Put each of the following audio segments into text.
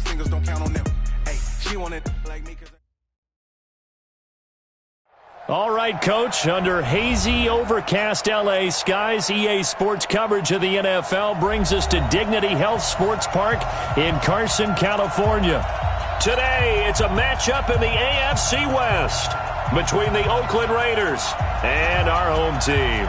singles, don't count on them. Hey, she wanted like me 'cause All right, Coach, under hazy, overcast L.A. skies, EA Sports coverage of the NFL brings us to Dignity Health Sports Park in Carson, California. Today, it's a matchup in the AFC West between the Oakland Raiders and our home team.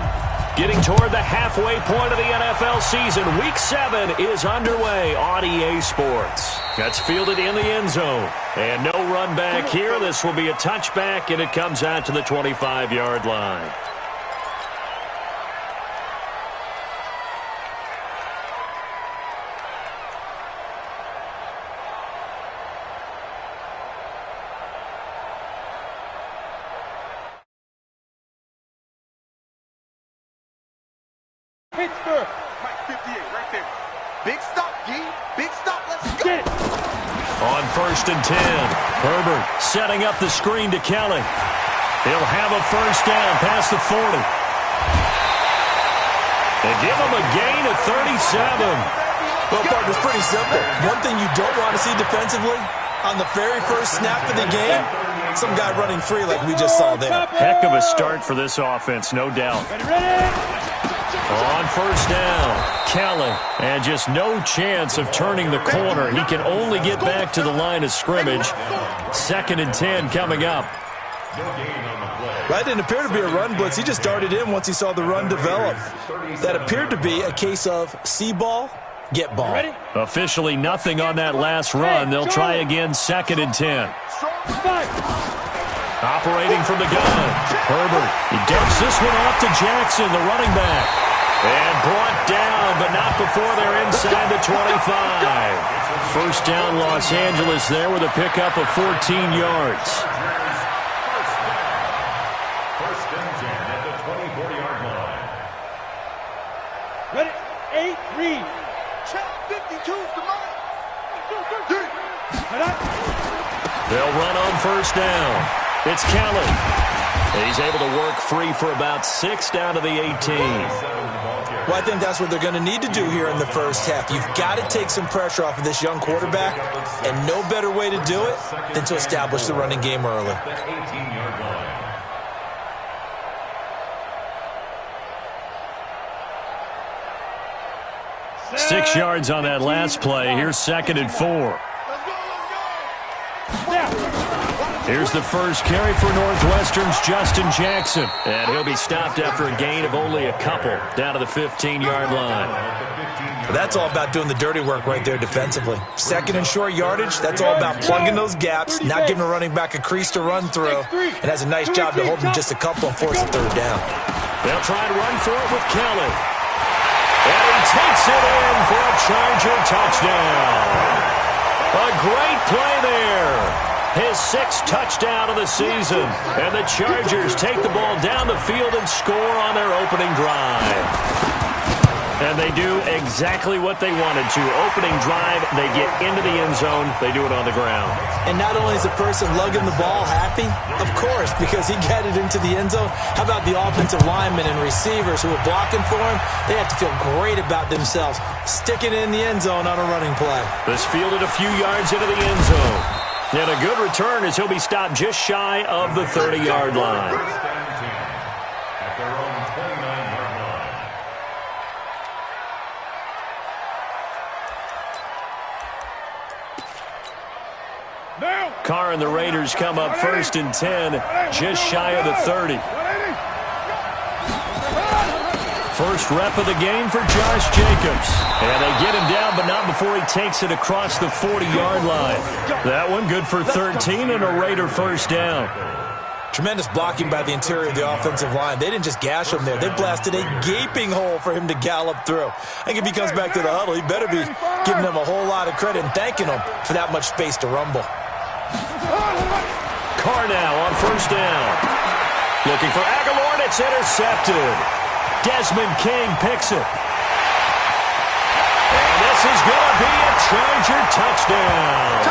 Getting toward the halfway point of the NFL season, Week 7 is underway on EA Sports. That's fielded in the end zone. And no run back here. This will be a touchback, and it comes out to the 25-yard line. Pittsburgh, Mike 58, right there. Big stop, G. Big stop. Let's go. On 1st and 10, Herbert setting up the screen to Kelly. He'll have a first down past the 40. They give him a gain of 37. Well, partner, it's pretty simple. One thing you don't want to see defensively, on the very first snap of the game, some guy running free like we just saw there. Heck of a start for this offense, no doubt. On first down, Kelly, and just no chance of turning the corner. He can only get back to the line of scrimmage. 2nd and 10 coming up. That didn't appear to be a run blitz. He just darted in once he saw the run develop. That appeared to be a case of see ball, get ball. Officially nothing on that last run. They'll try again, 2nd and 10. Operating from the gun, Herbert. He dumps this one off to Jackson, the running back. And brought down, but not before they're inside the 25. First down, Los Angeles there with a pickup of 14 yards. First and 10 at the 24-yard line. Ready? 8-3. Check 52's the mark. They'll run on first down. It's Kelly. He's able to work free for about 6 down to the 18. Well, I think that's what they're going to need to do here in the first half. You've got to take some pressure off of this young quarterback, and no better way to do it than to establish the running game early. 6 yards on that last play. Here's 2nd and 4. Here's the first carry for Northwestern's Justin Jackson. And he'll be stopped after a gain of only a couple down to the 15-yard line. That's all about doing the dirty work right there defensively. 2nd and short yardage, that's all about plugging those gaps, not giving a running back a crease to run through, and has a nice job to hold him just a couple and force a 3rd down. They'll try to run for it with Kelly. And he takes it in for a Charger touchdown. A great play there. His 6th touchdown of the season. And the Chargers take the ball down the field and score on their opening drive. And they do exactly what they wanted to. Opening drive, they get into the end zone. They do it on the ground. And not only is the person lugging the ball happy, of course, because he got it into the end zone. How about the offensive linemen and receivers who are blocking for him? They have to feel great about themselves, sticking it in the end zone on a running play. This fielded a few yards into the end zone. And a good return as he'll be stopped just shy of the 30-yard line. At their own 29-yard line. Carr and the Raiders come up 1st and 10, just shy of the 30. First rep of the game for Josh Jacobs. And they get him down, but not before he takes it across the 40-yard line. That one good for 13 and a Raider first down. Tremendous blocking by the interior of the offensive line. They didn't just gash him there. They blasted a gaping hole for him to gallop through. I think if he comes back to the huddle, he better be giving them a whole lot of credit and thanking them for that much space to rumble. Carr now on first down. Looking for Aguilar, and it's intercepted. Desmond King picks it. And this is going to be a Charger touchdown.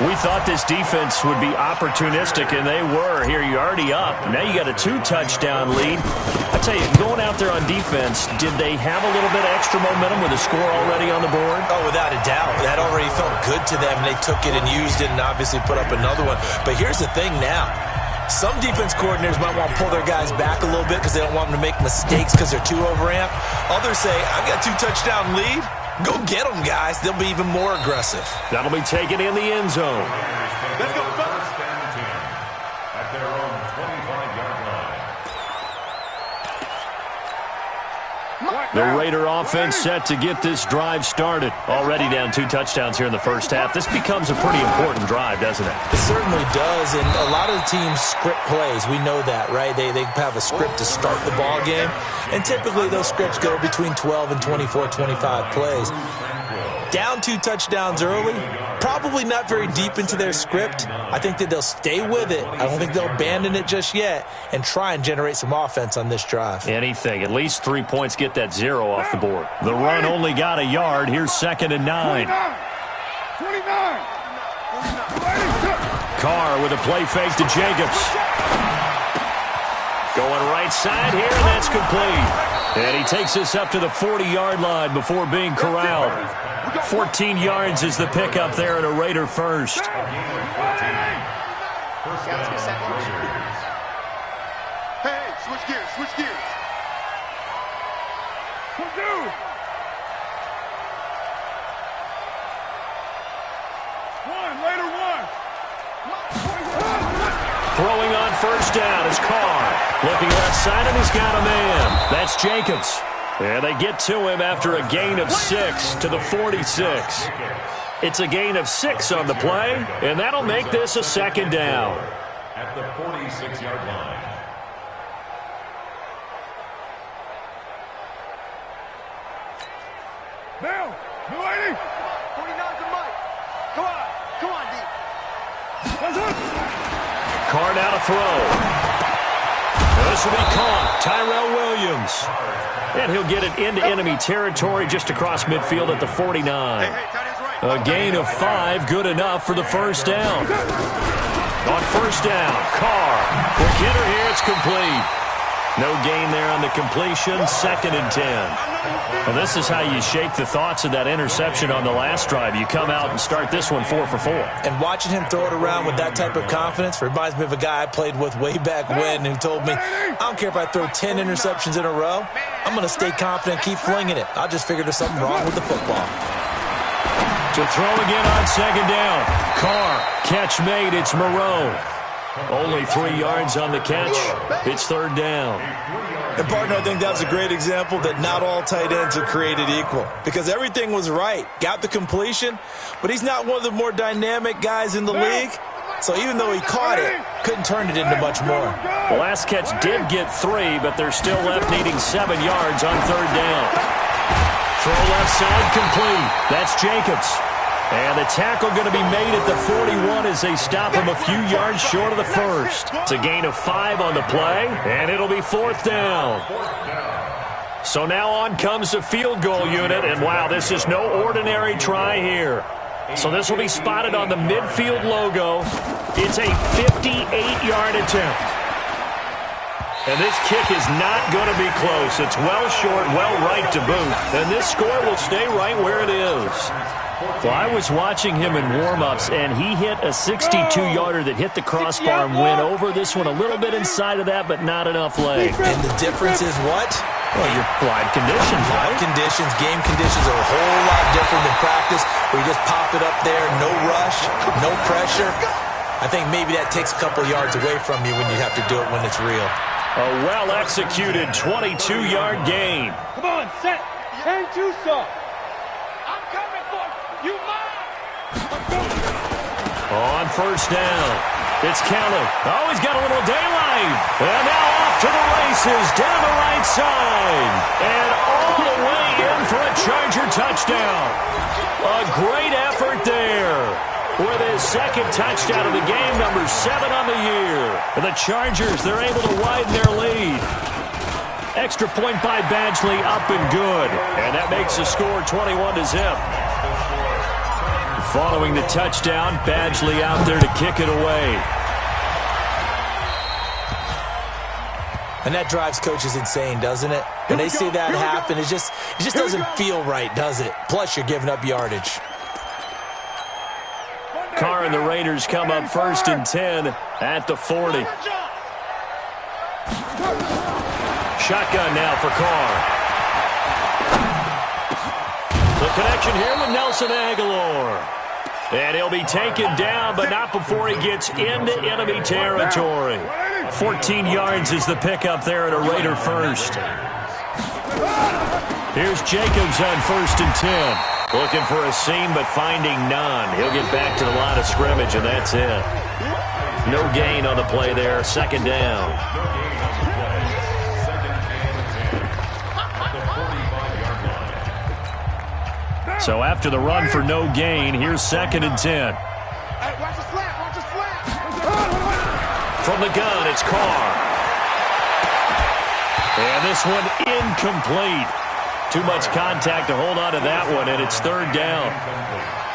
We thought this defense would be opportunistic, and they were. Here, you're already up. Now you got a 2-touchdown lead. I tell you, going out there on defense, did they have a little bit of extra momentum with a score already on the board? Oh, without a doubt. That already felt good to them. They took it and used it and obviously put up another one. But here's the thing now. Some defense coordinators might want to pull their guys back a little bit because they don't want them to make mistakes because they're too overamped. Others say, I've got a 2-touchdown lead. Go get them, guys. They'll be even more aggressive. That'll be taken in the end zone. Let's go, First and 10 at their own 25-yard line. The Raider offense set to get this drive started. Already down 2 touchdowns here in the first half. This becomes a pretty important drive, doesn't it? It certainly does, and a lot of the teams script plays. We know that, right? They have a script to start the ball game, and typically those scripts go between 12 and 24, 25 plays. Down 2 touchdowns early, probably not very deep into their script. I think that they'll stay with it. I don't think they'll abandon it just yet and try and generate some offense on this drive. Anything. At least 3 points, get that 0 off the board. The run only got a yard. Here's 2nd and 9. 29. Carr with a play fake to Jacobs. Going right side here, and that's complete. And he takes us up to the 40-yard line before being corralled. 14 yards is the pickup there at a Raider first. First down, Raiders. Hey, switch gears, switch gears. Throwing on first down is Carr. Looking left side, and he's got a man. That's Jacobs. And they get to him after a gain of 6 to the 46. It's a gain of 6 on the play, and that'll make this a 2nd down. At the 46-yard line. Bill, 280. 49's the mic. Come on, D. Carr now to throw. This will be caught. Tyrell Williams. And he'll get it into enemy territory just across midfield at the 49. A gain of 5, good enough for the first down. On first down, Carr. Quick hitter here, it's complete. No gain there on the completion, 2nd and 10. Well, this is how you shake the thoughts of that interception on the last drive. You come out and start this one 4 for 4. And watching him throw it around with that type of confidence reminds me of a guy I played with way back when who told me, I don't care if I throw 10 interceptions in a row. I'm going to stay confident, keep flinging it. I just figured there's something wrong with the football. To throw again on 2nd down. Carr, catch made, it's Moreau. Only 3 yards on the catch. It's 3rd down. And, partner, I think that was a great example that not all tight ends are created equal because everything was right. Got the completion, but he's not one of the more dynamic guys in the league. So even though he caught it, couldn't turn it into much more. The last catch did get 3, but they're still left needing 7 yards on 3rd down. Throw left side complete. That's Jacobs. And the tackle going to be made at the 41 as they stop him a few yards short of the first. It's a gain of 5 on the play, and it'll be 4th down. So now on comes the field goal unit, and wow, this is no ordinary try here. So this will be spotted on the midfield logo. It's a 58-yard attempt. And this kick is not going to be close. It's well short, well right to boot. And this score will stay right where it is. Well, I was watching him in warm-ups, and he hit a 62-yarder that hit the crossbar and went over. This one a little bit inside of that, but not enough leg. And the difference is what? Well, your live conditions, right? Live conditions, game conditions are a whole lot different than practice, where you just pop it up there, no rush, no pressure. I think maybe that takes a couple yards away from you when you have to do it when it's real. A well-executed 22-yard gain. Come on, set. Turn 2 soft. I'm coming for you. On first down, it's counted. Oh, he's got a little daylight. And now off to the races, down the right side. And all the way in for a Charger touchdown. A great effort there. With his 2nd touchdown of the game, number 7 on the year. And the Chargers, they're able to widen their lead. Extra point by Badgley, up and good. And that makes the score 21-0. Following the touchdown, Badgley out there to kick it away. And that drives coaches insane, doesn't it? When they see that happen, it just doesn't feel right, does it? Plus, you're giving up yardage. Carr and the Raiders come up 1st and 10 at the 40. Shotgun now for Carr. The connection here with Nelson Aguilar. And he'll be taken down, but not before he gets into enemy territory. 14 yards is the pickup there at a Raider first. Here's Jacobs on 1st and 10. Looking for a seam, but finding none. He'll get back to the line of scrimmage, and that's it. No gain on the play there. 2nd down. So after the run for no gain, here's 2nd and 10. From the gun, it's Carr. And this one incomplete. Too much contact to hold on to that one, and it's 3rd down.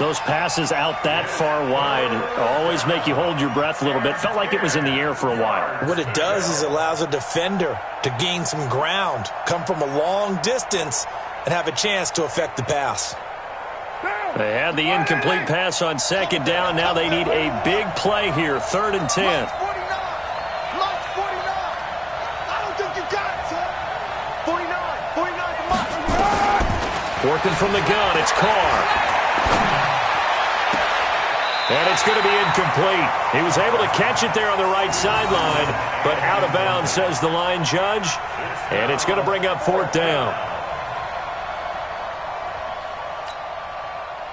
Those passes out that far wide always make you hold your breath a little bit. Felt like it was in the air for a while. What it does is allows a defender to gain some ground, come from a long distance, and have a chance to affect the pass. They had the incomplete pass on 2nd down. Now they need a big play here, 3rd and 10. Working from the gun, it's Carr. And it's going to be incomplete. He was able to catch it there on the right sideline, but out of bounds, says the line judge. And it's going to bring up 4th down.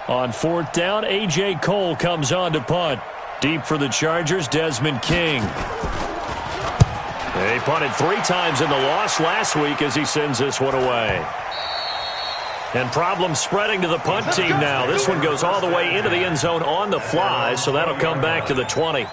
On 4th down, A.J. Cole comes on to punt. Deep for the Chargers, Desmond King. They punted 3 times in the loss last week as he sends this one away. And problems spreading to the punt team now. This one goes all the way into the end zone on the fly, so that'll come back to the 20.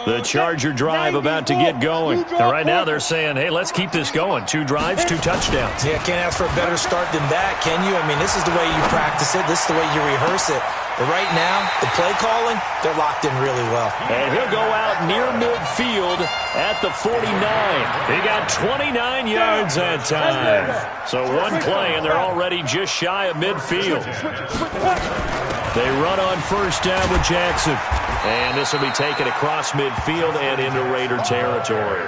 The Charger drive about to get going. And right now they're saying, hey, let's keep this going. 2 drives, 2 touchdowns. Yeah, can't ask for a better start than that, can you? I mean, this is the way you practice it. This is the way you rehearse it. But right now, the play calling, they're locked in really well. And he'll go out near midfield at the 49. He got 29 yards that time. So 1 play, and they're already just shy of midfield. They run on 1st down with Jackson. And this will be taken across midfield and into Raider territory.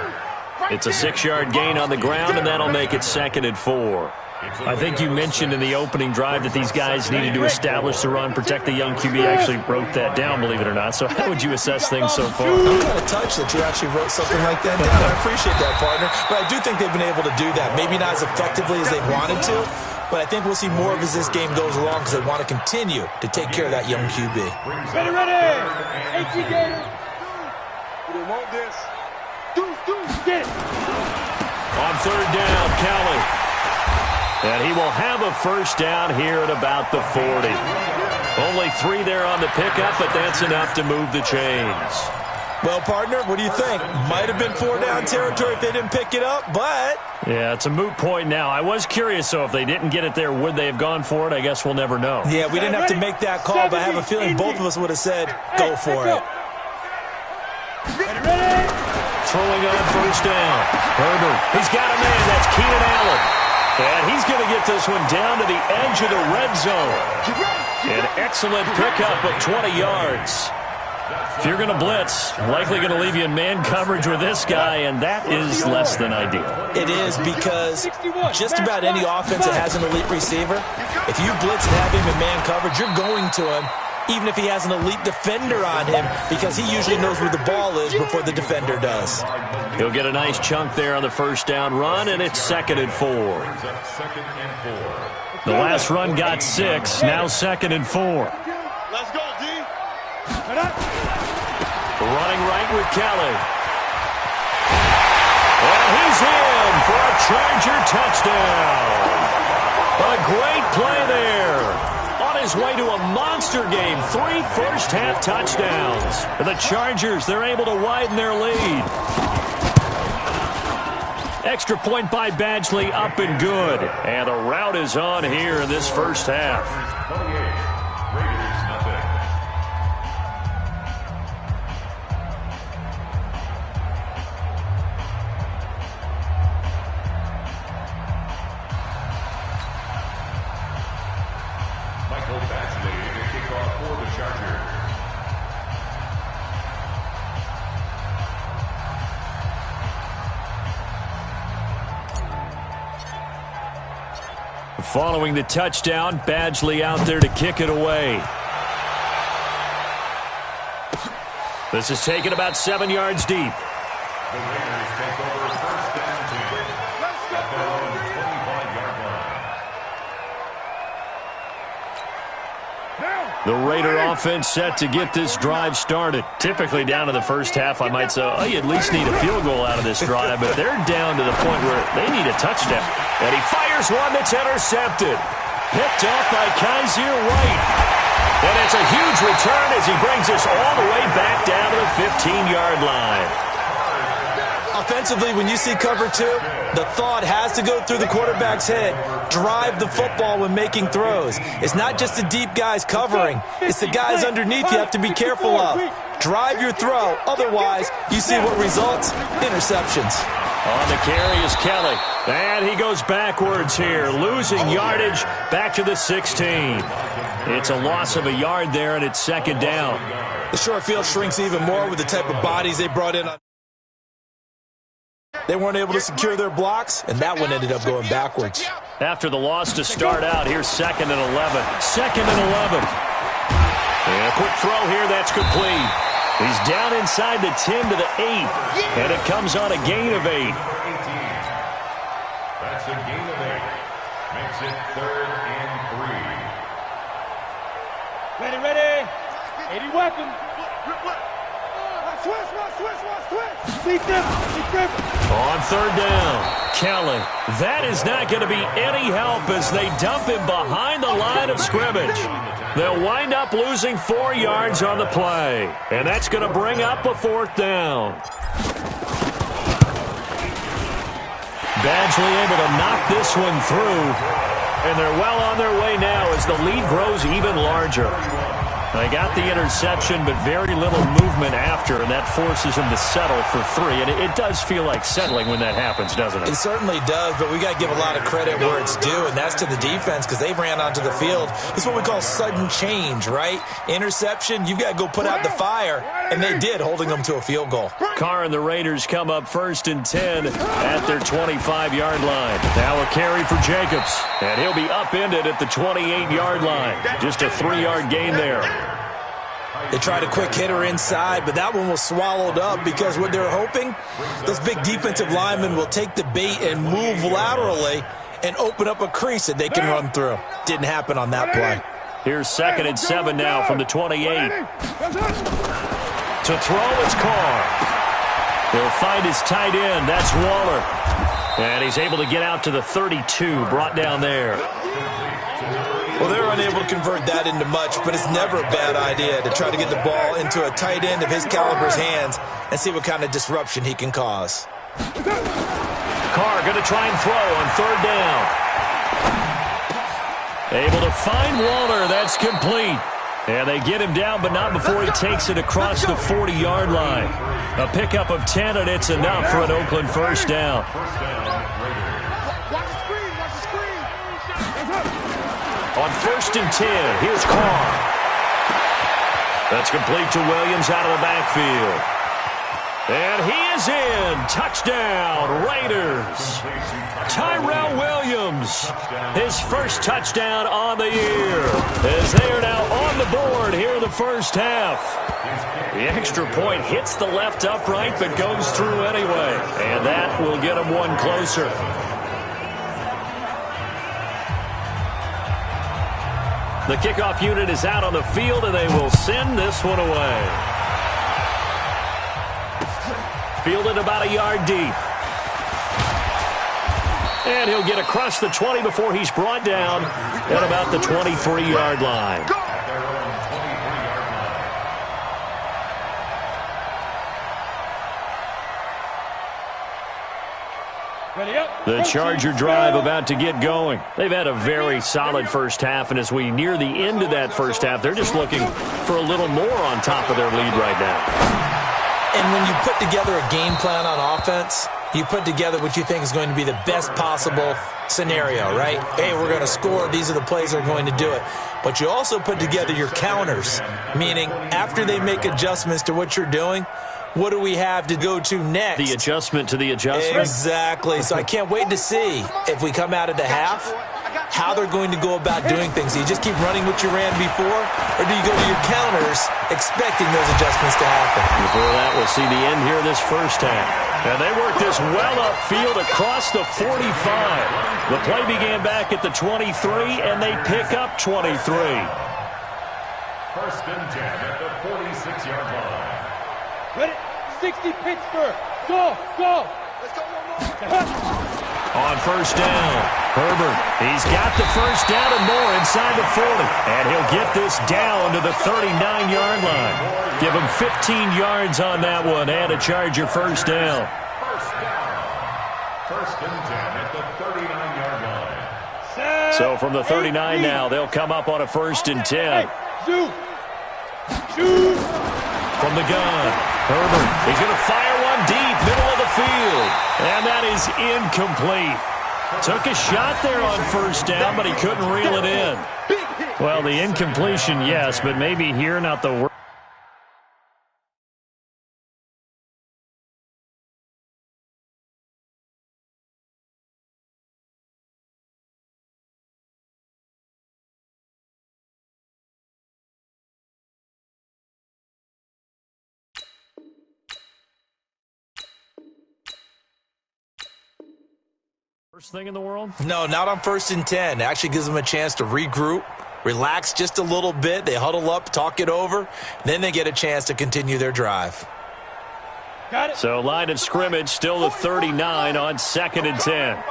It's a 6-yard gain on the ground, and that'll make it 2nd and 4. I think you mentioned in the opening drive that these guys needed to establish the run, protect the young QB. I actually wrote that down, believe it or not. So how would you assess things so far? I'm kind of touched that you actually wrote something like that down. I appreciate that, partner. But I do think they've been able to do that. Maybe not as effectively as they wanted to, but I think we'll see more of as this game goes along because they want to continue to take care of that young QB. Ready, ready. 18 Gator. We want this. Get it. On 3rd down, Kelly. And he will have a 1st down here at about the 40. Only 3 there on the pickup, but that's enough to move the chains. Well, partner, what do you think? Might have been 4-down territory if they didn't pick it up, but... Yeah, it's a moot point now. I was curious, so if they didn't get it there, would they have gone for it? I guess we'll never know. Yeah, we didn't have to make that call, but I have a feeling both of us would have said, go for it. Throwing on 1st down. Herbert, he's got a man. That's Keenan Allen. And he's going to get this one down to the edge of the red zone. An excellent pickup of 20 yards. If you're going to blitz, likely going to leave you in man coverage with this guy, and that is less than ideal. It is because just about any offense that has an elite receiver, if you blitz and have him in man coverage, you're going to him, even if he has an elite defender on him, because he usually knows where the ball is before the defender does. He'll get a nice chunk there on the 1st down run, and it's 2nd and 4. The last run got 6, now 2nd and 4. Let's go, D. Running right with Kelly. And he's in for a Charger touchdown. A great play there. On his way to a monster game, 3 first-half touchdowns. And the Chargers, they're able to widen their lead. Extra point by Badgley, up and good. And the rout is on here in this first half. 28, Raiders nothing. Michael Badgley to kick off for the Chargers. Following the touchdown, Badgley out there to kick it away. This is taken about 7 yards deep. The Raiders take over first down 2 at their own 25-yard line. The Raider offense set to get this drive started. Typically down to the first half, I might say, oh, you at least need a field goal out of this drive, but they're down to the point where they need a touchdown. And he fires one that's intercepted. Picked off by Kaiser White. And it's a huge return as he brings us all the way back down to the 15-yard line. Offensively, when you see cover 2, the thought has to go through the quarterback's head. Drive the football when making throws. It's not just the deep guys covering. It's the guys underneath you have to be careful of. Drive your throw. Otherwise, you see what results? Interceptions. On the carry is Kelly. And he goes backwards here, losing yardage back to the 16. It's a loss of a yard there, and it's second down. The short field shrinks even more with the type of bodies they brought in. They weren't able to secure their blocks, and that one ended up going backwards. After the loss to start out, here's 2nd and 11. 2nd and 11. And a quick throw here, that's complete. He's down inside the 10 to the 8, and it comes on a gain of 8. That's a gain of 8. Makes it 3rd and 3. Ready. 80 weapons. Switch. On 3rd down, Kelly. That is not going to be any help as they dump him behind the line of scrimmage. They'll wind up losing 4 yards on the play, and that's going to bring up a 4th down. Badgley able to knock this one through, and they're well on their way now as the lead grows even larger. They got the interception, but very little movement after, and that forces him to settle for 3. And it does feel like settling when that happens, doesn't it? It certainly does, but we got to give a lot of credit where it's due, and that's to the defense because they ran onto the field. It's what we call sudden change, right? Interception, you've got to go put out the fire, and they did, holding them to a field goal. Carr and the Raiders come up 1st and 10 at their 25-yard line. Now a carry for Jacobs, and he'll be upended at the 28-yard line. Just a 3-yard gain there. They tried a quick hitter inside, but that one was swallowed up because what they're hoping, those big defensive linemen will take the bait and move laterally and open up a crease that they can run through. Didn't happen on that play. Here's 2nd and 7 now from the 28. To throw, it's Carr. He'll find his tight end. That's Waller. And he's able to get out to the 32, brought down there. Well, they're unable to convert that into much, but it's never a bad idea to try to get the ball into a tight end of his caliber's hands and see what kind of disruption he can cause. Carr going to try and throw on 3rd down. Able to find Waller. That's complete. And they get him down, but not before he takes it across the 40-yard line. A pickup of 10, and it's enough for an Oakland first down. On 1st and 10, here's Carr. That's complete to Williams out of the backfield. And he is in. Touchdown, Raiders. Tyrell Williams, his first touchdown on the year, as they are now on the board here in the first half. The extra point hits the left upright, but goes through anyway. And that will get them one closer. The kickoff unit is out on the field, and they will send this one away. Fielded about a yard deep. And he'll get across the 20 before he's brought down at about the 23-yard line. The Charger drive about to get going. They've had a very solid first half, and as we near the end of that first half, they're just looking for a little more on top of their lead right now. And when you put together a game plan on offense, you put together what you think is going to be the best possible scenario, right? Hey, we're going to score. These are the plays that are going to do it. But you also put together your counters, meaning after they make adjustments to what you're doing, what do we have to go to next? The adjustment to the adjustment? Exactly. So I can't wait to see if we come out of the half, how they're going to go about doing things. Do you just keep running what you ran before, or do you go to your counters expecting those adjustments to happen? Before that, we'll see the end here of this first half. And they work this well upfield across the 45. The play began back at the 23, and they pick up 23. First and 10 at the 46-yard line. Ready? 60 Pittsburgh. Go, go. Let's go, no more. On first down, Herbert. He's got the first down and more inside the 40. And he'll get this down to the 39-yard line. Give him 15 yards on that one and a Charger first down. First down. First and 10 at the 39-yard line. So from the 39 now, they'll come up on a first and 10. Shoot. Shoot. From the gun, Herbert. He's going to fire one deep, middle of the field. And that is incomplete. Took a shot there on first down, but he couldn't reel it in. Well, the incompletion, yes, but maybe here not the worst. Worst thing in the world? No, not on first and 10. It actually gives them a chance to regroup, relax just a little bit. They huddle up, talk it over. Then they get a chance to continue their drive. Got it. So line of scrimmage still the 39 on second and 10.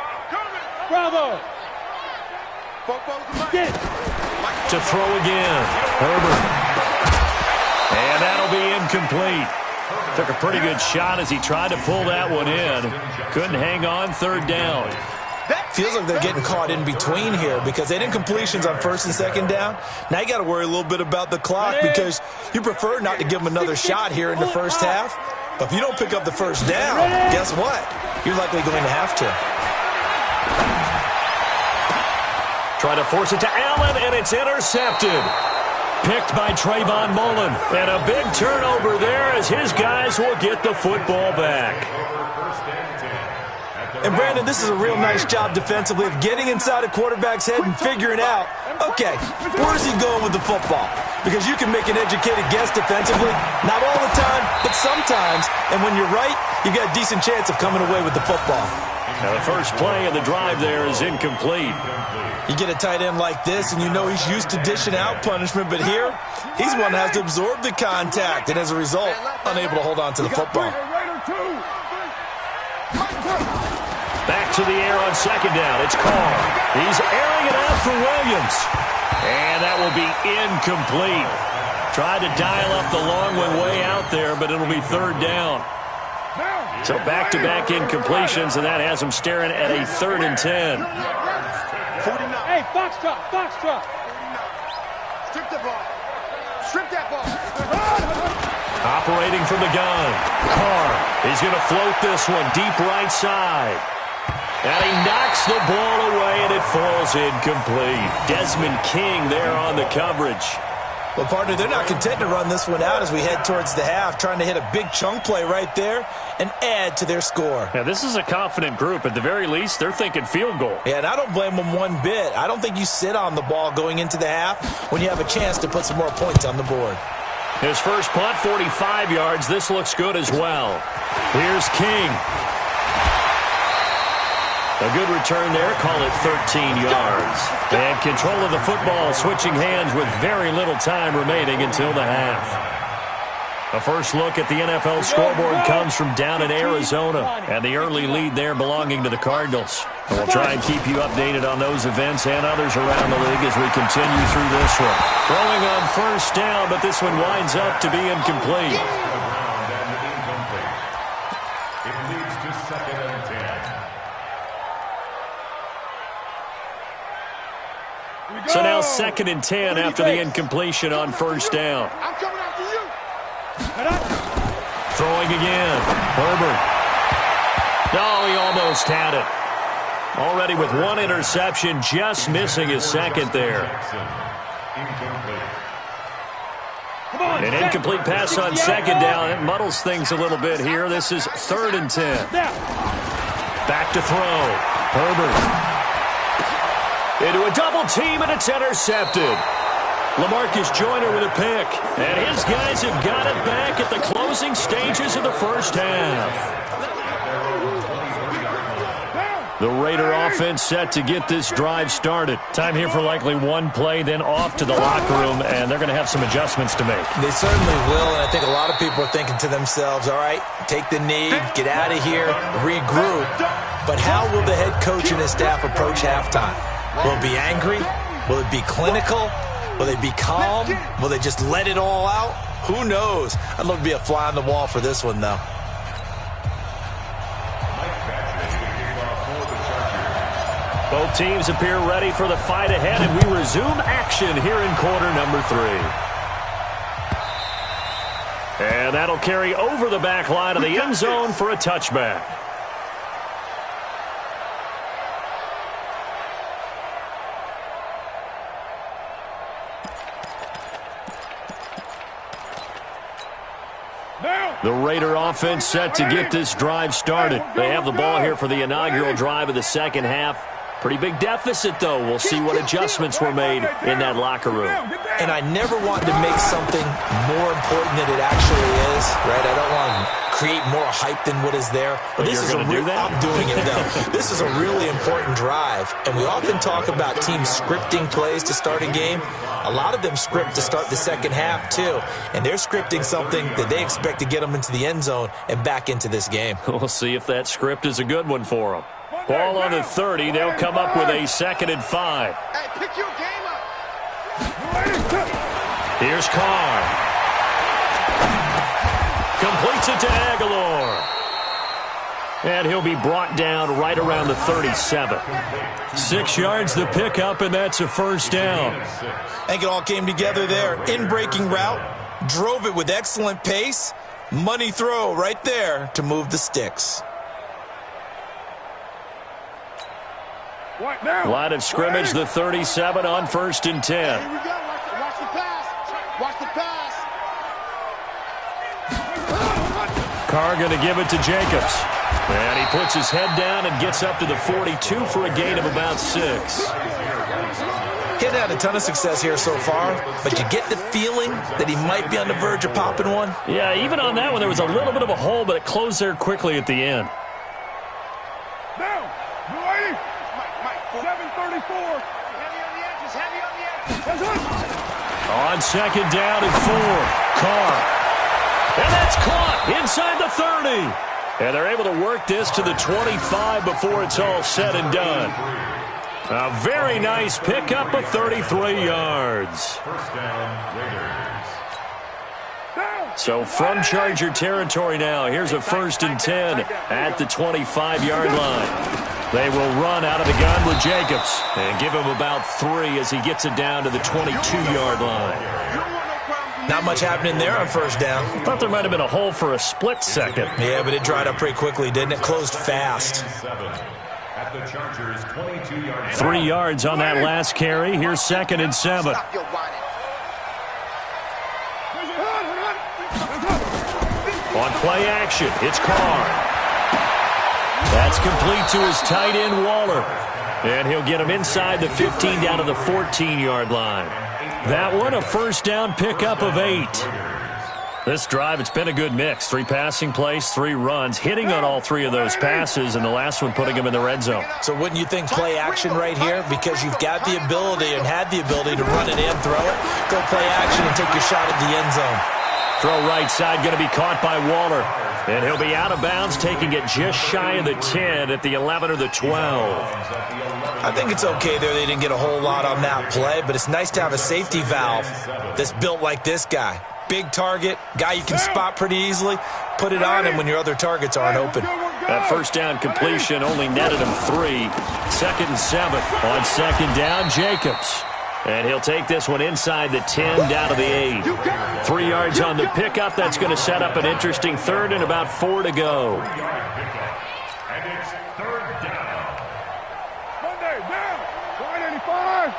Bravo. Get it. To throw again, Herbert. And that'll be incomplete. Took a pretty good shot as he tried to pull that one in. Couldn't hang on, third down. Feels like they're getting caught in between here because they didn't completions on first and second down. Now you got to worry a little bit about the clock because you prefer not to give them another shot here in the first half. But if you don't pick up the first down, guess what? You're likely going to have to. Trying to force it to Allen, and it's intercepted. Picked by Trayvon Mullen. And a big turnover there as his guys will get the football back. And, Brandon, this is a real nice job defensively of getting inside a quarterback's head and figuring out, okay, where's he going with the football? Because you can make an educated guess defensively, not all the time, but sometimes. And when you're right, you got a decent chance of coming away with the football. Now the first play of the drive there is incomplete. You get a tight end like this, and you know he's used to dishing out punishment, but here, he's one that has to absorb the contact, and as a result, unable to hold on to the football. Back to the air on second down. It's Carr. He's airing it out for Williams. And that will be incomplete. Tried to dial up the long one way out there, but it'll be third down. So back-to-back incompletions, and that has him staring at a third and 10. Hey, Foxtrot, Foxtrot. Strip the ball. Strip that ball. Operating from the gun. Carr. He's going to float this one deep right side. And he knocks the ball away, and it falls incomplete. Desmond King there on the coverage. Well, partner, they're not content to run this one out as we head towards the half, trying to hit a big chunk play right there and add to their score. Now, this is a confident group. At the very least, they're thinking field goal. Yeah, and I don't blame them one bit. I don't think you sit on the ball going into the half when you have a chance to put some more points on the board. His first punt, 45 yards. This looks good as well. Here's King. A good return there, call it 13 yards. And control of the football, switching hands with very little time remaining until the half. A first look at the NFL scoreboard comes from down in Arizona, and the early lead there belonging to the Cardinals. And we'll try and keep you updated on those events and others around the league as we continue through this one. Throwing on first down, but this one winds up to be incomplete. It leads to second and 10. So now 2nd and 10 after the incompletion on first down. I'm coming after you. Throwing again. Herbert. Oh, he almost had it. Already with one interception, just missing his second there. An incomplete pass on second down. It muddles things a little bit here. This is 3rd and 10. Back to throw. Herbert. Into a double team, and it's intercepted. LaMarcus Joyner with a pick. And his guys have got it back at the closing stages of the first half. The Raider offense set to get this drive started. Time here for likely one play, then off to the locker room, and they're going to have some adjustments to make. They certainly will, and I think a lot of people are thinking to themselves, all right, take the knee, get out of here, regroup. But how will the head coach and his staff approach halftime? Will it be angry? Will it be clinical? Will they be calm? Will they just let it all out? Who knows? I'd love to be a fly on the wall for this one, though. Both teams appear ready for the fight ahead, and we resume action here in quarter number 3. And that'll carry over the back line of the end zone for a touchback. The Raider offense set to get this drive started. They have the ball here for the inaugural drive of the second half. Pretty big deficit, though. We'll see what adjustments were made in that locker room. And I never want to make something more important than it actually is, right? I don't want to create more hype than what is there. But this is I'm doing it, though. This is a really important drive. And we often talk about teams scripting plays to start a game. A lot of them script to start the second half, too. And they're scripting something that they expect to get them into the end zone and back into this game. We'll see if that script is a good one for them. Ball on the 30. They'll come up with a 2nd and 5. Hey, pick your game up. Here's Carr. Completes it to Aguilar. And he'll be brought down right around the 37. 6 yards the pickup, and that's a first down. I think it all came together there. In-breaking route. Drove it with excellent pace. Money throw right there to move the sticks. Line of scrimmage, the 37 on 1st and 10. Here we go. Watch the pass. Watch the pass. Carr going to give it to Jacobs. And he puts his head down and gets up to the 42 for a gain of about 6. He hadn't had a ton of success here so far, but you get the feeling that he might be on the verge of popping one. Yeah, even on that one, there was a little bit of a hole, but it closed there quickly at the end. Now, 734. Heavy on the edges. Heavy on the edges. On 2nd down and 4. Carr. And that's caught inside the 30. And they're able to work this to the 25 before it's all said and done. A very nice pickup of 33 yards. First down, Raiders. So from Charger territory now, here's a 1st and 10 at the 25-yard line. They will run out of the gun with Jacobs and give him about 3 as he gets it down to the 22-yard line. Not much happening there on first down. Thought there might have been a hole for a split second. Yeah, but it dried up pretty quickly, didn't it? Closed fast. At the Chargers' 22-yard 3 yards on that last carry. Here's 2nd and 7. Stop your whining. On play action, it's Carr. That's complete to his tight end, Waller. And he'll get him inside the 15 down to the 14-yard line. That one, a first down pickup of 8. This drive, it's been a good mix. 3 passing plays, 3 runs, hitting on all 3 of those passes, and the last one putting him in the red zone. So wouldn't you think play action right here? Because you've got the ability and had the ability to run it in, throw it, go play action and take your shot at the end zone. Throw right side, going to be caught by Waller. And he'll be out of bounds, taking it just shy of the 10 at the 11 or the 12. I think it's okay there. They didn't get a whole lot on that play, but it's nice to have a safety valve that's built like this guy. Big target, guy you can spot pretty easily. Put it on him when your other targets aren't open. That first down completion only netted him 3. 2nd and 7 on 2nd down, Jacobs. And he'll take this one inside the 10, down to the 8. 3 yards on the pickup. That's going to set up an interesting third and about 4 to go. And it's third down. Monday, down. 185.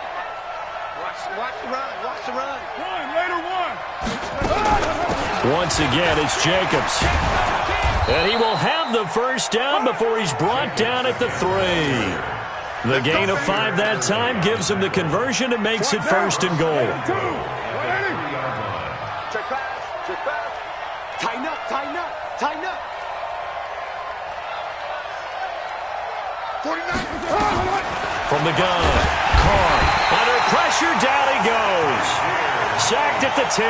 Watch the run. Watch the run. One, later one. Once again, it's Jacobs. And he will have the first down before he's brought down at the 3. The gain of 5 that time gives him the conversion and makes it first and goal. Check pass. Tighten up. From the gun, Carr. Under pressure, down he goes. Sacked at the 10.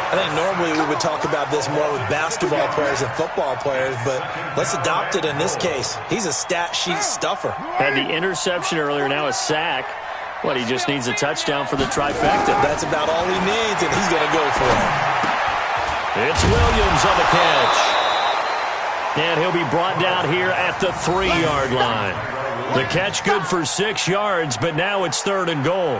I think normally we would talk about this more with basketball players and football players, but let's adopt it in this case. He's a stat sheet stuffer. Had the interception earlier, now a sack. He just needs a touchdown for the trifecta. That's about all he needs, and he's going to go for it. It's Williams on the catch. And he'll be brought down here at the 3-yard line. The catch good for 6 yards, but now it's third and goal.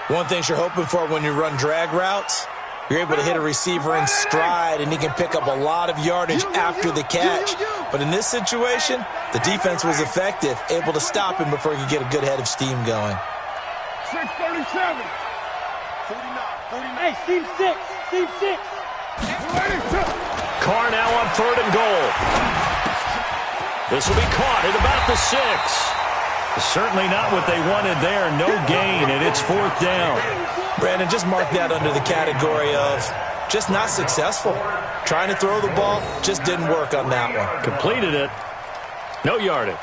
One thing you're hoping for when you run drag routes, you're able to hit a receiver in stride, and he can pick up a lot of yardage after the catch. But in this situation, the defense was effective, able to stop him before he could get a good head of steam going. 637. 49. Hey, Steve 6. Carr now on third and goal. This will be caught at about the 6. Certainly not what they wanted there. No gain, and it's fourth down. Brandon, just mark that under the category of just not successful. Trying to throw the ball, just didn't work on that one. Completed it. No yardage.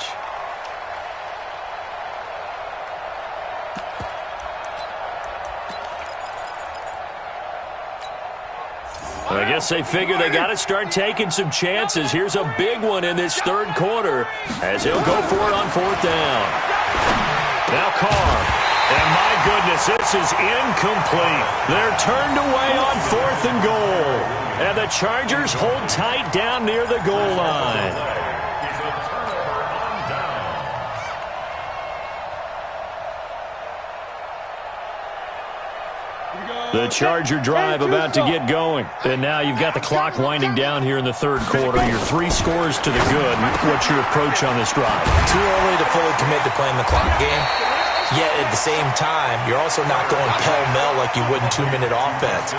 I guess they figure they got to start taking some chances. Here's a big one in this third quarter as he'll go for it on fourth down. Now Carr. And my goodness, this is incomplete. They're turned away on fourth and goal. And the Chargers hold tight down near the goal line. The Charger drive about to get going. And now you've got the clock winding down here in the third quarter. Your 3 scores to the good. What's your approach on this drive? Too early to fully commit to playing the clock game. Yet at the same time, you're also not going pell-mell like you would in 2-minute offense.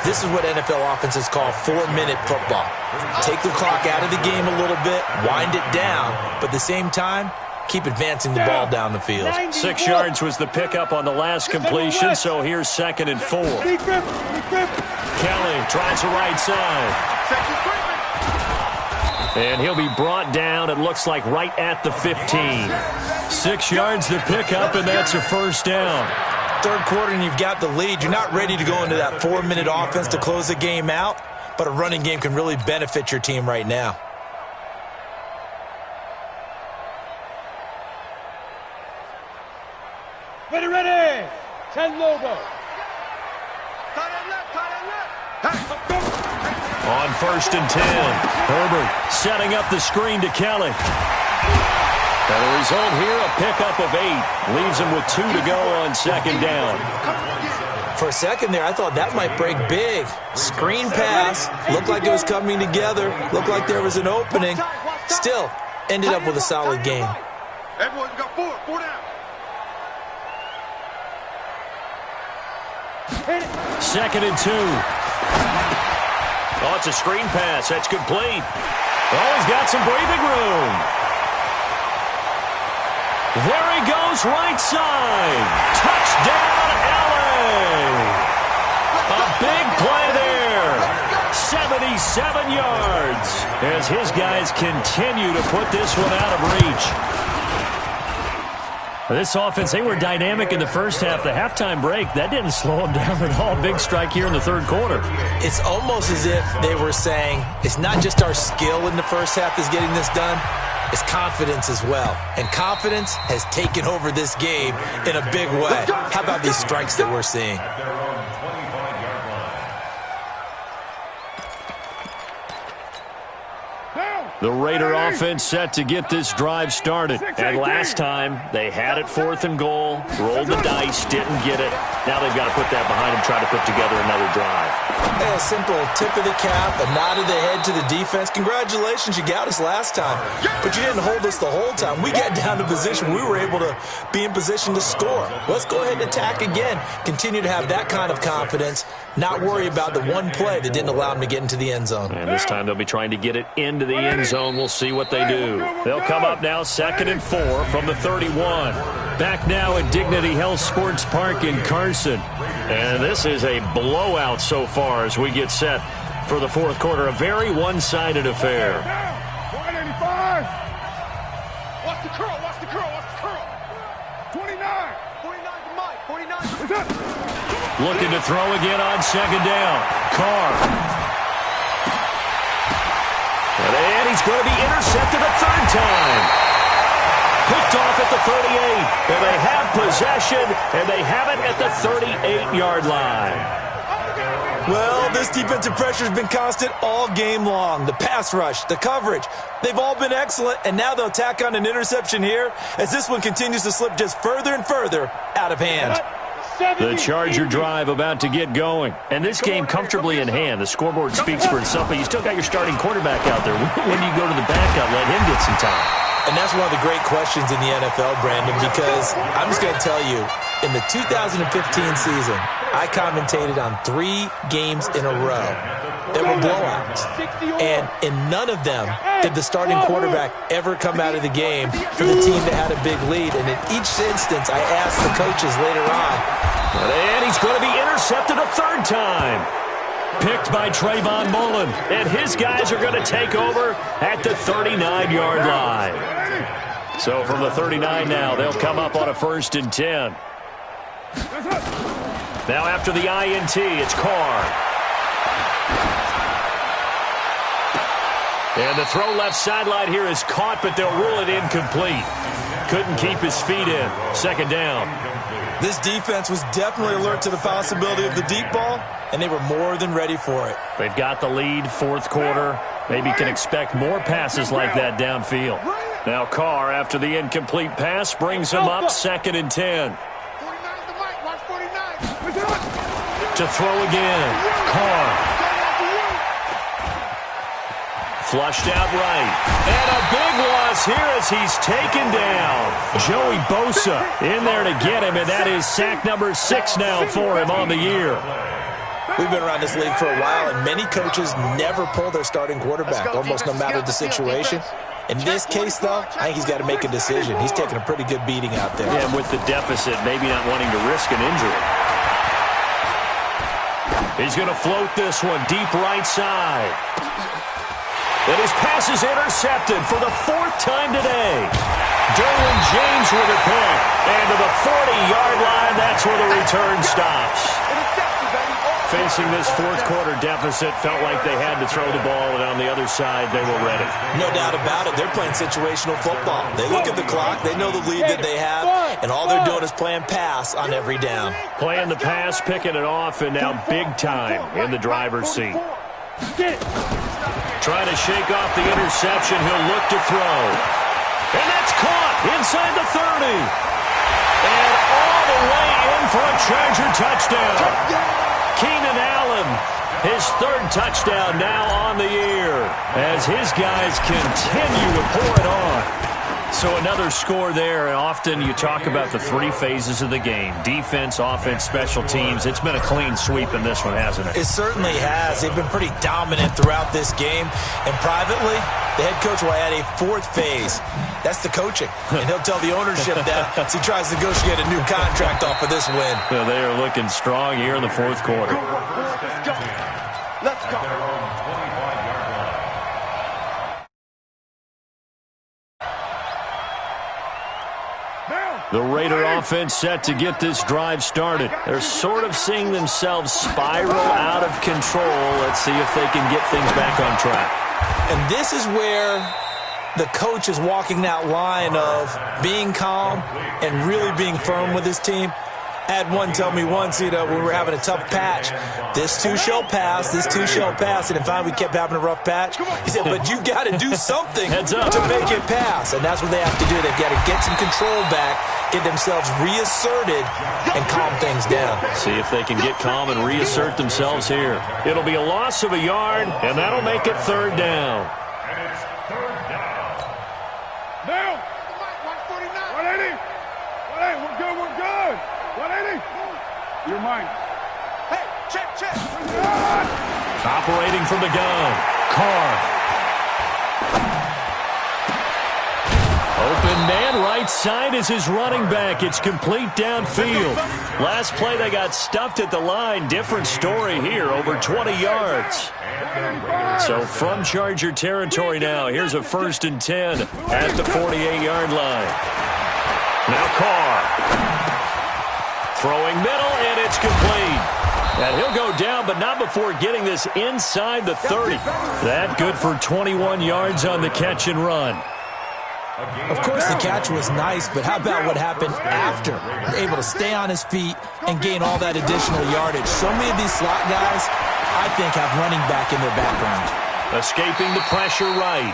This is what NFL offenses call 4-minute football. Take the clock out of the game a little bit, wind it down, but at the same time, keep advancing the ball down the field. 6 yards was the pickup on the last completion, so here's 2nd and 4. Kelly tries the right side. And he'll be brought down, it looks like, right at the 15. 6 yards to pick up, and that's a first down. Third quarter, and you've got the lead. You're not ready to go into that 4-minute offense to close the game out, but a running game can really benefit your team right now. Ready. 10 Lobo. On 1st and 10, Herbert setting up the screen to Kelly. And the result here, a pickup of 8. Leaves him with 2 to go on 2nd down. For a second there, I thought that might break big. Screen pass. Looked like it was coming together. Looked like there was an opening. Still, ended up with a solid game. Everyone's got 4 down. 2nd and 2. Oh, it's a screen pass. That's complete. Oh, he's got some breathing room. There he goes, right side. Touchdown, LA. A big play there. 77 yards as his guys continue to put this one out of reach. This offense, they were dynamic in the first half. The halftime break, that didn't slow them down at all. Big strike here in the third quarter. It's almost as if they were saying, it's not just our skill in the first half that's getting this done, it's confidence as well. And confidence has taken over this game in a big way. How about these strikes that we're seeing? The Raider offense set to get this drive started. And last time, they had it 4th and goal, rolled the dice, didn't get it. Now they've got to put that behind them, try to put together another drive. A simple tip of the cap, a nod of the head to the defense. Congratulations, you got us last time. But you didn't hold us the whole time. We got down to position. We were able to be in position to score. Let's go ahead and attack again. Continue to have that kind of confidence. Not worry about the one play that didn't allow them to get into the end zone. And this time they'll be trying to get it into the end zone. We'll see what they do. They'll come up now 2nd and 4 from the 31. Back now at Dignity Health Sports Park in Carson. And this is a blowout so far as we get set for the 4th quarter. A very one-sided affair. 185. Watch the curl, watch the curl, watch the curl. 29. 49 to Mike. 49. Looking to throw again on 2nd down. Carr. And he's going to be intercepted a 3rd time. Picked off at the 38. And they have possession, and they have it at the 38-yard line. Well, this defensive pressure has been constant all game long. The pass rush, the coverage, they've all been excellent, and now they'll tack on an interception here as this one continues to slip just further and further out of hand. The Charger drive about to get going. And this game comfortably in hand. The scoreboard speaks for itself, but you still got your starting quarterback out there. When do you go to the backup, let him get some time? And that's one of the great questions in the NFL, Brandon, because I'm just going to tell you, in the 2015 season, I commentated on 3 games in a row that were blowouts. And in none of them did the starting quarterback ever come out of the game for the team that had a big lead. And in each instance, I asked the coaches later on. And he's going to be intercepted a 3rd time. Picked by Trayvon Mullen. And his guys are going to take over at the 39-yard line. So from the 39 now, they'll come up on a 1st and 10. Now after the INT, it's Carr. And the throw left sideline here is caught, but they'll rule it incomplete. Couldn't keep his feet in. 2nd down. This defense was definitely alert to the possibility of the deep ball, and they were more than ready for it. They've got the lead, 4th quarter. Maybe can expect more passes like that downfield. Now Carr, after the incomplete pass, brings him up 2nd and 10. To throw again. Carr. Flushed out right. And a big loss here as he's taken down. Joey Bosa in there to get him, and that is sack number 6 now for him on the year. We've been around this league for a while, and many coaches never pull their starting quarterback, almost no matter the situation. In this case, though, I think he's got to make a decision. He's taking a pretty good beating out there. Yeah, and with the deficit, maybe not wanting to risk an injury. He's going to float this one deep right side. And his pass is intercepted for the 4th time today. Derwin James with a pick. And to the 40-yard line, that's where the return stops. Facing this 4th quarter deficit, felt like they had to throw the ball, and on the other side, they were ready. No doubt about it. They're playing situational football. They look at the clock, they know the lead that they have, and all they're doing is playing pass on every down. Playing the pass, picking it off, and now big time in the driver's seat. Trying to shake off the interception. He'll look to throw. And that's caught inside the 30. And all the way in for a Charger touchdown. Keenan Allen, his 3rd touchdown now on the year as his guys continue to pour it on. So another score there, and often you talk about the 3 phases of the game. Defense, offense, special teams. It's been a clean sweep in this one, hasn't it? It certainly has. They've been pretty dominant throughout this game. And privately, the head coach will add a 4th phase. That's the coaching. And he'll tell the ownership that as he tries to negotiate a new contract off of this win. So they are looking strong here in the 4th quarter. Let's go. The Raider offense set to get this drive started. They're sort of seeing themselves spiral out of control. Let's see if they can get things back on track. And this is where the coach is walking that line of being calm and really being firm with his team. Had one tell me once, when we were having a tough patch, this too shall pass, this too shall pass. And finally we kept having a rough patch. He said, but you got to do something to make it pass. And that's what they have to do. They've got to get some control back, get themselves reasserted, and calm things down. See if they can get calm and reassert themselves here. It'll be a loss of a yard, and that'll make it 3rd down. And it's 3rd down. Now, 180. 180, we're good, we're good. 180. You're mine. Hey, check. Operating from the gun, Carr. Open man, right side is his running back. It's complete downfield. Last play, they got stuffed at the line. Different story here, over 20 yards. So from Charger territory now, here's a 1st and 10 at the 48-yard line. Now Carr. Throwing middle, and it's complete. And he'll go down, but not before getting this inside the 30. That good for 21 yards on the catch and run. Of course, the catch was nice, but how about what happened after? Able to stay on his feet and gain all that additional yardage. So many of these slot guys, I think, have running back in their background. Escaping the pressure right.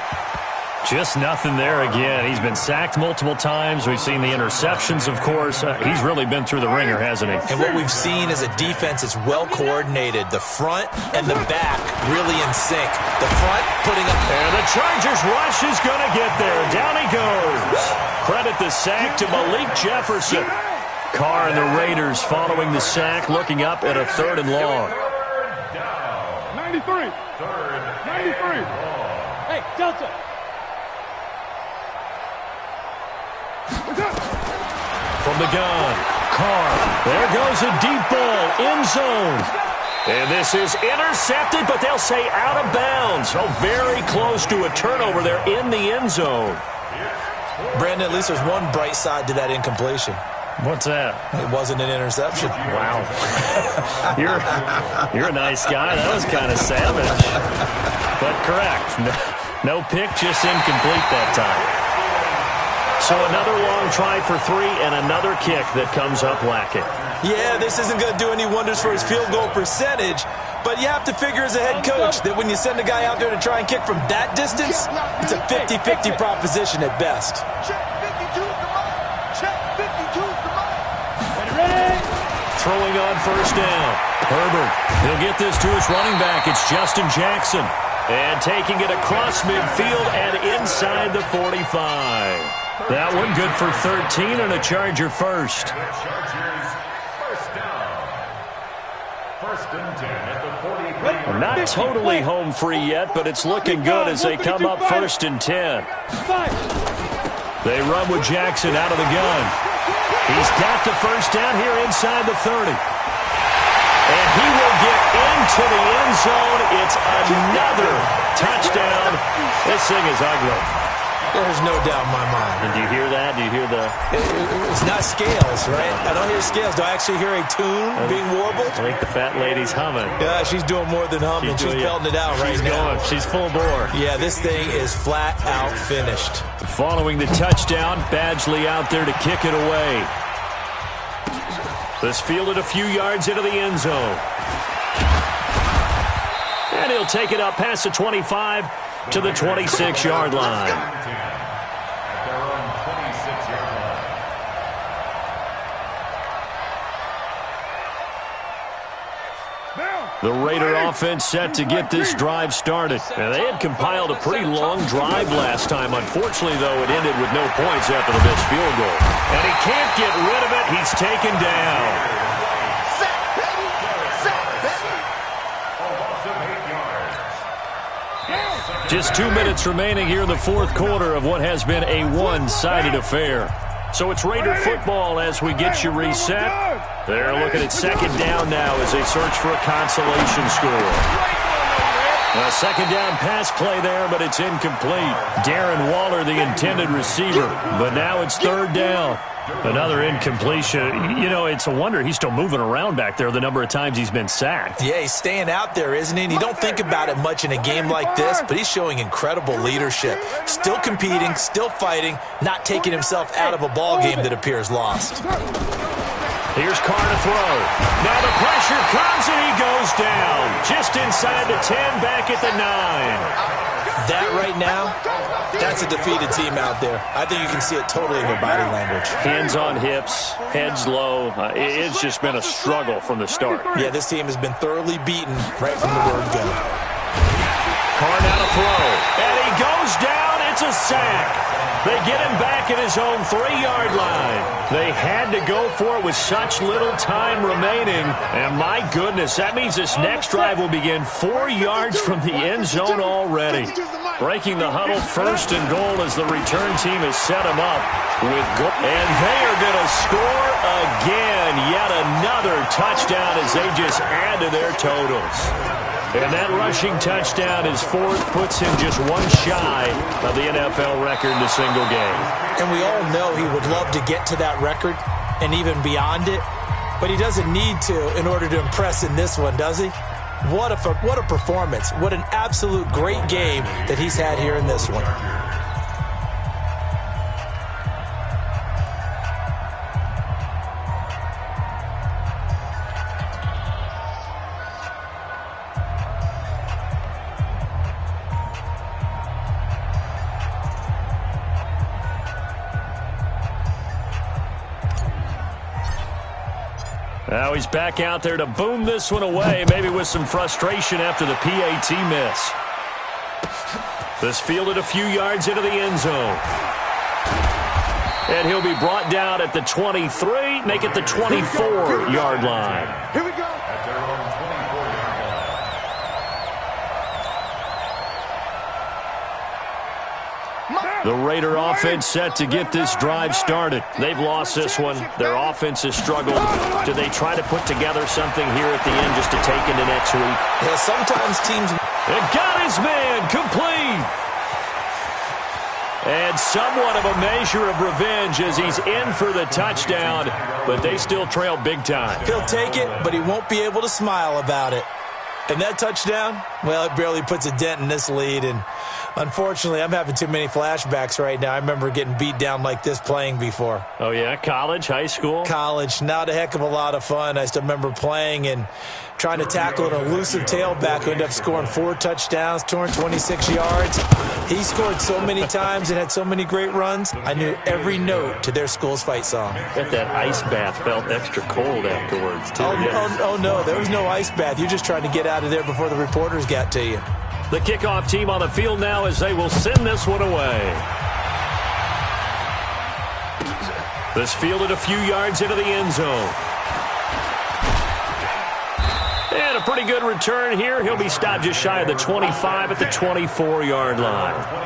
Just nothing there again. He's been sacked multiple times. We've seen the interceptions, of course. He's really been through the ringer, hasn't he? And what we've seen is a defense that's well coordinated. The front and the back really in sync. The front putting up... And the Chargers rush is going to get there. Down he goes. Credit the sack to Malik Jefferson. Carr and the Raiders following the sack, looking up at a 3rd and long. 93. 93. Hey, Delta. From the gun, Carr. There goes a deep ball, end zone. And this is intercepted, but they'll say out of bounds. Oh, very close to a turnover there in the end zone. Brandon, at least there's one bright side to that incompletion. What's that? It wasn't an interception. Wow. You're a nice guy. That was kind of savage. But correct. No pick, just incomplete that time. So another long try for 3 and another kick that comes up lacking. Yeah, this isn't going to do any wonders for his field goal percentage, but you have to figure as a head coach that when you send a guy out there to try and kick from that distance, it's a 50-50 proposition at best. Check 52 is the money. Check 52 is the money. Ready? Throwing on 1st down. Herbert, he'll get this to his running back. It's Justin Jackson. And taking it across midfield and inside the 45. That one good for 13 and a Charger 1st. Chargers 1st down. 1st and 10 at the 43. Not totally home free yet, but it's looking good as they come up 1st and 10. They run with Jackson out of the gun. He's got the 1st down here inside the 30. And he will get into the end zone. It's another touchdown. This thing is ugly. There's no doubt in my mind. And do you hear that? Do you hear the... It's not scales, right? I don't hear scales. Do I actually hear a tune being warbled? I think the fat lady's humming. Yeah, she's doing more than humming. She's belting it out right now. She's full bore. Yeah, this thing is flat out finished. Following the touchdown, Badgley out there to kick it away. This fielded a few yards into the end zone. And he'll take it up past the 25 to the 26-yard line. The Raider offense set to get this drive started. And they had compiled a pretty long drive last time. Unfortunately, though, it ended with no points after the missed field goal. And he can't get rid of it. He's taken down. Just 2 minutes remaining here in the 4th quarter of what has been a one-sided affair. So it's Raider football as we get you reset. They're looking at 2nd down now as they search for a consolation score. A 2nd down pass play there, but it's incomplete. Darren Waller, the intended receiver. But now it's 3rd down. Another incompletion. You know, it's a wonder he's still moving around back there the number of times he's been sacked. Yeah, he's staying out there, isn't he? And you don't think about it much in a game like this, but he's showing incredible leadership. Still competing, still fighting, not taking himself out of a ball game that appears lost. Here's Carr to throw. Now the pressure comes and he goes down. Just inside the 10, back at the 9. That right now, that's a defeated team out there. I think you can see it totally in their body language. Hands on hips, heads low. It's just been a struggle from the start. Yeah, this team has been thoroughly beaten right from the word go. Carr now to throw. And he goes down. It's a sack. They get him back at his own 3-yard line. They had to go for it with such little time remaining. And my goodness, that means this next drive will begin 4 yards from the end zone already. Breaking the huddle, 1st and goal as the return team has set him up with goal. And they are going to score again. Yet another touchdown as they just add to their totals. And that rushing touchdown, his 4th, puts him just one shy of the NFL record in a single game. And we all know he would love to get to that record and even beyond it, but he doesn't need to in order to impress in this one, does he? What a performance. What an absolute great game that he's had here in this one. Now he's back out there to boom this one away, maybe with some frustration after the PAT miss. This fielded a few yards into the end zone. And he'll be brought down at the 23, make it the 24-yard line. Here we go. At their own 24-yard line. The Raider offense set to get this drive started. They've lost this one. Their offense has struggled. Do they try to put together something here at the end just to take into next week? Yeah, sometimes teams... And got his man complete. And somewhat of a measure of revenge as he's in for the touchdown, but they still trail big time. He'll take it, but he won't be able to smile about it. And that touchdown, well, it barely puts a dent in this lead. And unfortunately, I'm having too many flashbacks right now. I remember getting beat down like this playing before. Oh, yeah? College, high school? College, not a heck of a lot of fun. I still remember playing and trying to tackle an elusive tailback who ended up scoring 4 touchdowns, 226 yards. He scored so many times and had so many great runs, I knew every note to their school's fight song. Bet that ice bath felt extra cold afterwards, too. Oh, no, there was no ice bath. You're just trying to get out of there before the reporters got to you. The kickoff team on the field now as they will send this one away. This fielded a few yards into the end zone. And a pretty good return here. He'll be stopped just shy of the 25 at the 24-yard line.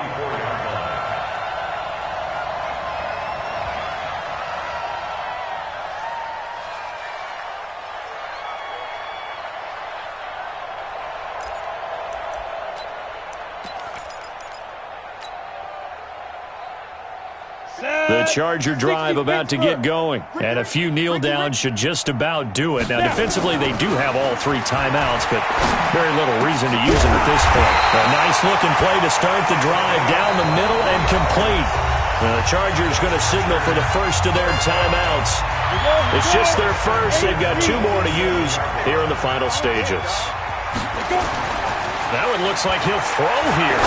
The Charger drive about to get going, and a few kneel downs should just about do it. Now, defensively, they do have all 3 timeouts, but very little reason to use them at this point. A nice-looking play to start the drive down the middle and complete. Now, the Chargers going to signal for the first of their timeouts. It's just their first. They've got 2 more to use here in the final stages. Now it looks like he'll throw here.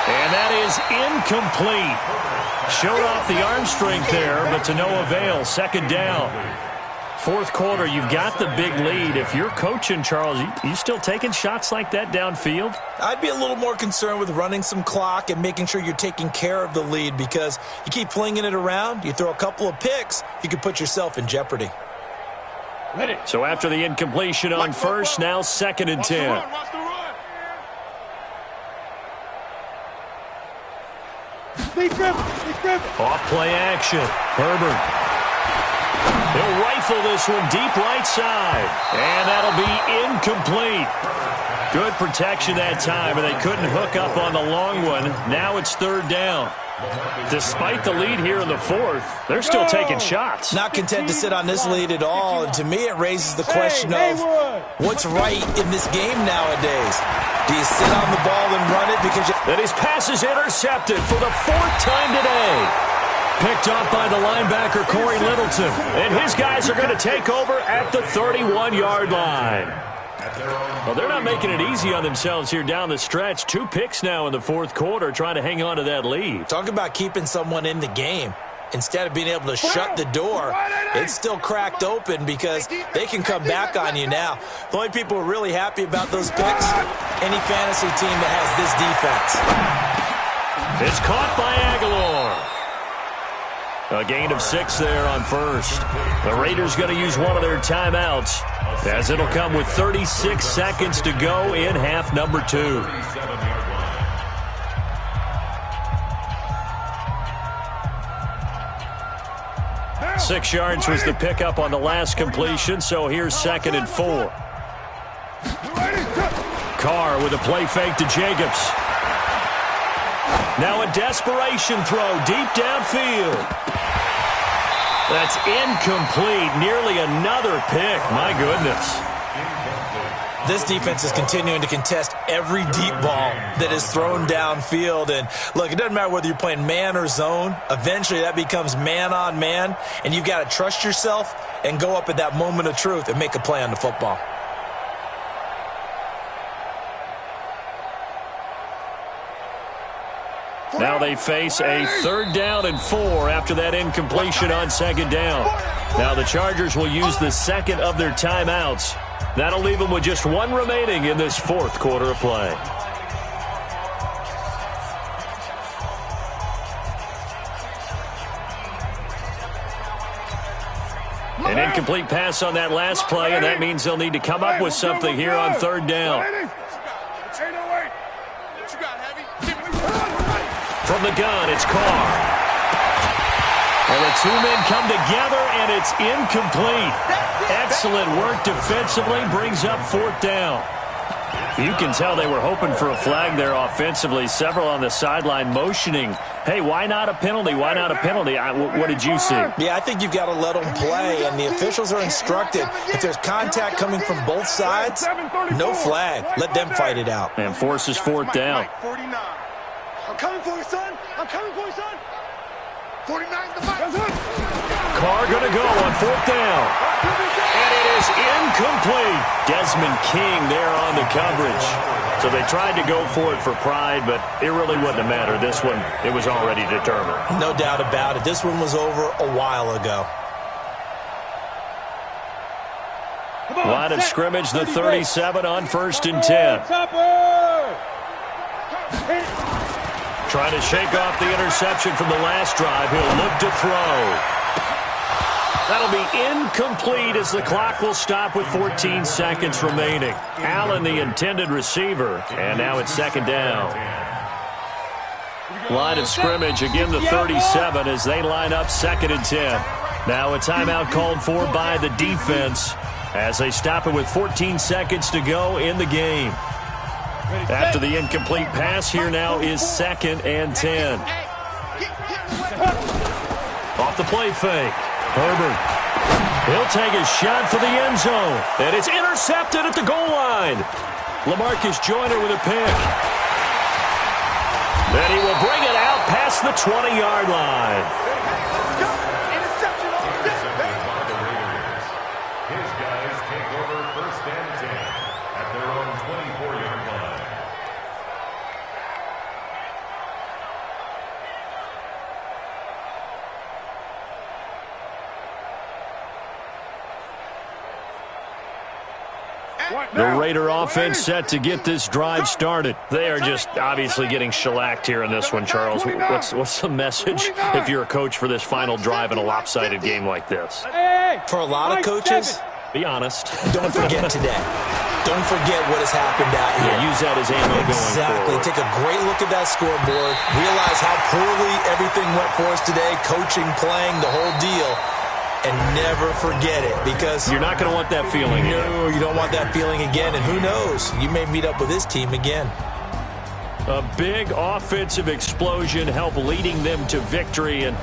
And that is incomplete. Showed off the arm strength there, but to no avail. 2nd down. 4th quarter, you've got the big lead. If you're coaching, Charles, you still taking shots like that downfield? I'd be a little more concerned with running some clock and making sure you're taking care of the lead, because you keep flinging it around, you throw a couple of picks, you could put yourself in jeopardy. Ready. So after the incompletion on first, now 2nd and 10. Watch the run. Off play action. Herbert. He'll rifle this one deep right side. And that'll be incomplete. Good protection that time, and they couldn't hook up on the long one. Now it's 3rd down. Despite the lead here in the 4th, they're still taking shots. Not content to sit on this lead at all. And to me, it raises the question of what's right in this game nowadays. Do you sit on the ball and run it because And his pass is intercepted for the 4th time today. Picked up by the linebacker, Corey Littleton. And his guys are going to take over at the 31-yard line. Well, they're not making it easy on themselves here down the stretch. 2 picks now in the fourth quarter, trying to hang on to that lead. Talk about keeping someone in the game. Instead of being able to shut the door, it's still cracked open because they can come back on you now. The only people who are really happy about those picks, any fantasy team that has this defense. It's caught by Aguilar. A gain of 6 there on first. The Raiders going to use one of their timeouts, as it'll come with 36 seconds to go in half number 2. 6 yards was the pickup on the last completion, so here's 2nd and 4. Carr with a play fake to Jacobs. Now a desperation throw deep downfield. That's incomplete. Nearly another pick. My goodness. This defense is continuing to contest every deep ball that is thrown downfield. And, look, it doesn't matter whether you're playing man or zone. Eventually that becomes man on man, and you've got to trust yourself and go up at that moment of truth and make a play on the football. Now they face a 3rd down and 4 after that incompletion on 2nd down. Now the Chargers will use the 2nd of their timeouts. That'll leave them with just 1 remaining in this 4th quarter of play. An incomplete pass on that last play, and that means they'll need to come up with something here on 3rd down. From the gun, it's Carr. And the 2 men come together, and it's incomplete. Excellent work defensively, brings up 4th down. You can tell they were hoping for a flag there offensively. Several on the sideline motioning, hey, why not a penalty? Why not a penalty? What did you see? Yeah, I think you've got to let them play, and the officials are instructed. If there's contact coming from both sides, no flag. Let them fight it out. And forces 4th down. I'm coming for you, son. I'm coming for you, son. 49's the fight. Carr going to go on 4th down. And it is incomplete. Desmond King there on the coverage. So they tried to go for it for pride, but it really wouldn't have mattered. This one, it was already determined. No doubt about it. This one was over a while ago. Line of scrimmage, the 37 on 1st and 10. Trying to shake off the interception from the last drive. He'll look to throw. That'll be incomplete as the clock will stop with 14 seconds remaining. Allen, the intended receiver, and now it's 2nd down. Line of scrimmage, again the 37 as they line up 2nd and 10. Now a timeout called for by the defense as they stop it with 14 seconds to go in the game. After the incomplete pass, here now is 2nd and 10. Off the play fake. Herbert. He'll take a shot for the end zone. And it's intercepted at the goal line. LaMarcus Joyner with a pick. Then he will bring it out past the 20-yard line. His guys take over 1st and 10 at their own 24-yard line. The Raider offense set to get this drive started. They are just obviously getting shellacked here in this one, Charles. What's the message if you're a coach for this final drive in a lopsided game like this? For a lot of coaches, be honest. don't forget today. Don't forget what has happened out here. Yeah, use that as ammo going Exactly. forward. Take a great look at that scoreboard. Realize how poorly everything went for us today. Coaching, playing, the whole deal. And never forget it, because you're not going to want that feeling again. No, you don't want that feeling again. And who knows? You may meet up with this team again. A big offensive explosion helped leading them to victory. And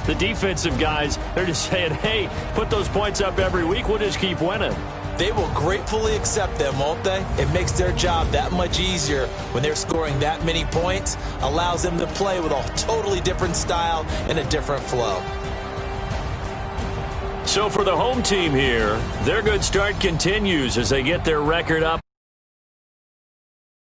the defensive guys, they're just saying, hey, put those points up every week. We'll just keep winning. They will gratefully accept them, won't they? It makes their job that much easier when they're scoring that many points, allows them to play with a totally different style and a different flow. So for the home team here, their good start continues as they get their record up